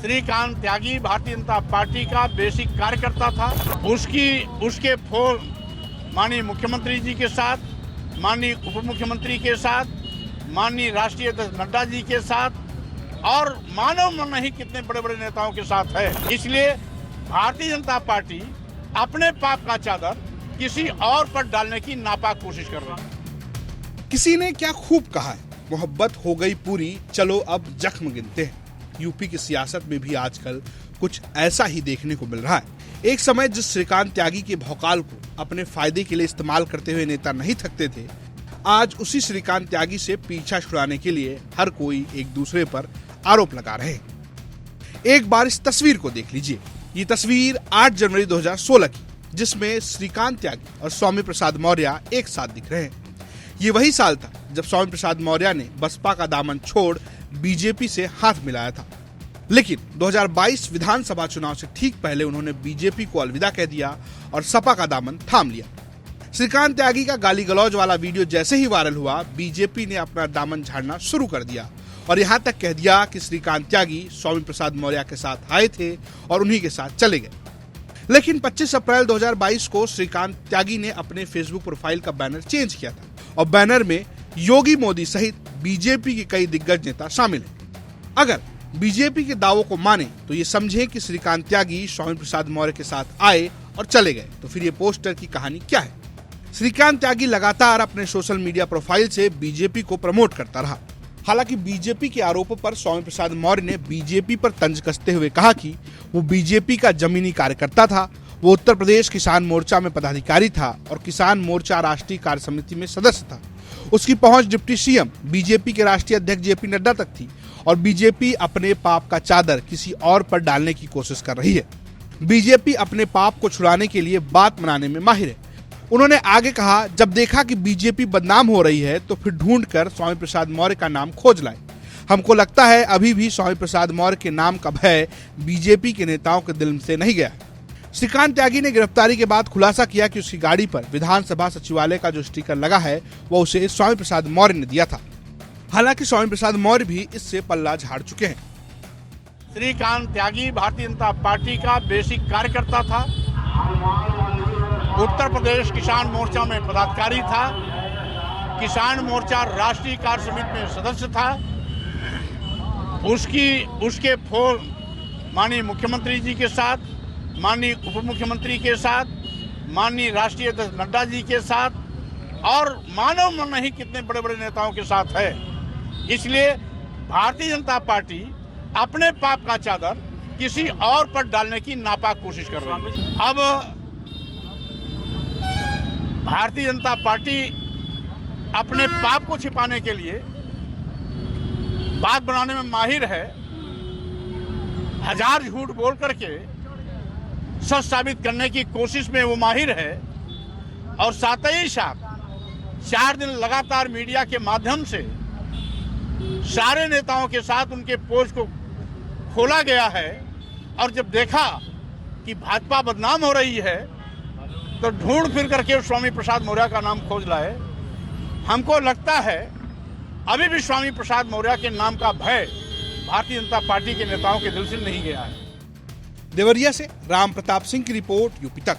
श्रीकांत त्यागी Bharatiya Janata party का basic कार्यकर्ता था। उसके फोन माननीय मुख्यमंत्री जी के साथ, माननीय उप मुख्यमंत्री के साथ, माननीय राष्ट्रीय अध्यक्ष नड्डा जी के साथ और मानव मन नहीं कितने बड़े बड़े नेताओं के साथ है। इसलिए भारतीय जनता पार्टी अपने पाप का चादर किसी और पर डालने की नापाक कोशिश कर रही है। किसी ने क्या खूब कहा है, मोहब्बत हो गई पूरी, चलो अब जख्म गिनते हैं। यूपी की सियासत में भी आजकल कुछ ऐसा ही देखने को मिल रहा है। एक समय जिस श्रीकांत त्यागी के भौकाल को अपने फायदे के लिए इस्तेमाल करते हुए नेता नहीं थकते थे, आज उसी श्रीकांत त्यागी से पीछा छुड़ाने के लिए हर कोई एक दूसरे पर आरोप लगा रहे हैं। एक बार इस तस्वीर को देख लीजिए। ये तस्वीर 8 जनवरी 2016 की, जिसमें श्रीकांत त्यागी और स्वामी प्रसाद मौर्य एक साथ दिख रहे हैं। ये वही साल था जब स्वामी प्रसाद मौर्य ने बसपा का दामन छोड़ बीजेपी से हाथ मिलाया था। लेकिन 2022 विधानसभा चुनाव से ठीक पहले उन्होंने बीजेपी को अलविदा कह दिया और सपा का दामन थाम लिया। श्रीकांत त्यागी का गाली गलौज वाला वीडियो जैसे ही वायरल हुआ, बीजेपी ने अपना दामन झाड़ना शुरू कर दिया और यहाँ तक कह दिया कि श्रीकांत त्यागी स्वामी प्रसाद मौर्य के साथ आए थे और उन्हीं के साथ चले गए। लेकिन 25 अप्रैल 2022 को श्रीकांत त्यागी ने अपने फेसबुक प्रोफाइल का बैनर चेंज किया था और बैनर में योगी मोदी सहित बीजेपी के कई दिग्गज नेता शामिल हैं। अगर बीजेपी के दावों को माने तो ये समझे कि श्रीकांत त्यागी स्वामी प्रसाद मौर्य के साथ आए और चले गए, तो फिर ये पोस्टर की कहानी क्या है? श्रीकांत त्यागी लगातार अपने सोशल मीडिया प्रोफाइल से बीजेपी को प्रमोट करता रहा। हालांकि बीजेपी के आरोपों पर स्वामी प्रसाद मौर्य ने बीजेपी पर तंज कसते हुए कहा कि वो बीजेपी का जमीनी कार्यकर्ता था, वो उत्तर प्रदेश किसान मोर्चा में पदाधिकारी था और किसान मोर्चा राष्ट्रीय कार्य समिति में सदस्य था। उसकी पहुंच डिप्टी सीएम बीजेपी के राष्ट्रीय अध्यक्ष जेपी नड्डा तक थी और बीजेपी अपने पाप का चादर किसी और पर डालने की कोशिश कर रही है। बीजेपी अपने पाप को छुड़ाने के लिए बात बनाने में माहिर है। उन्होंने आगे कहा, जब देखा कि बीजेपी बदनाम हो रही है तो फिर ढूंढकर स्वामी प्रसाद मौर्य का नाम खोज लाए। हमको लगता है अभी भी स्वामी प्रसाद मौर्य के नाम का भय बीजेपी के नेताओं के दिल से नहीं गया है। श्रीकांत त्यागी ने गिरफ्तारी के बाद खुलासा किया कि उसकी गाड़ी पर विधानसभा सचिवालय का जो स्टिकर लगा है वो उसे स्वामी प्रसाद मौर्य ने दिया था। हालांकि स्वामी प्रसाद मौर्य भी इससे पल्ला झाड़ चुके हैं। श्रीकांत त्यागी भारतीय जनता पार्टी का बेसिक कार्यकर्ता था। उत्तर प्रदेश किसान मोर्चा में पदाधिकारी था। किसान मोर्चा राष्ट्रीय कार्य समिति में सदस्य था। उसके फोन माननीय मुख्यमंत्री जी के साथ, माननीय उप मुख्यमंत्री के साथ, माननीय राष्ट्रीय अध्यक्ष नड्डा जी के साथ और मानव मन नहीं कितने बड़े बड़े नेताओं के साथ है। इसलिए भारतीय जनता पार्टी अपने पाप का चादर किसी और पर डालने की नापाक कोशिश कर रही है। अब भारतीय जनता पार्टी अपने पाप को छिपाने के लिए बात बनाने में माहिर है। हजार झूठ बोल करके सच साबित करने की कोशिश में वो माहिर है और साथ ही साथ 4 दिन लगातार मीडिया के माध्यम से सारे नेताओं के साथ उनके पोस्ट को खोला गया है और जब देखा कि भाजपा बदनाम हो रही है तो ढूंढ फिर करके स्वामी प्रसाद मौर्य का नाम खोज लाए। हमको लगता है अभी भी स्वामी प्रसाद मौर्य के नाम का भय भारतीय जनता पार्टी के नेताओं के दिल से नहीं गया है। देवरिया से राम प्रताप सिंह की रिपोर्ट, यूपी तक।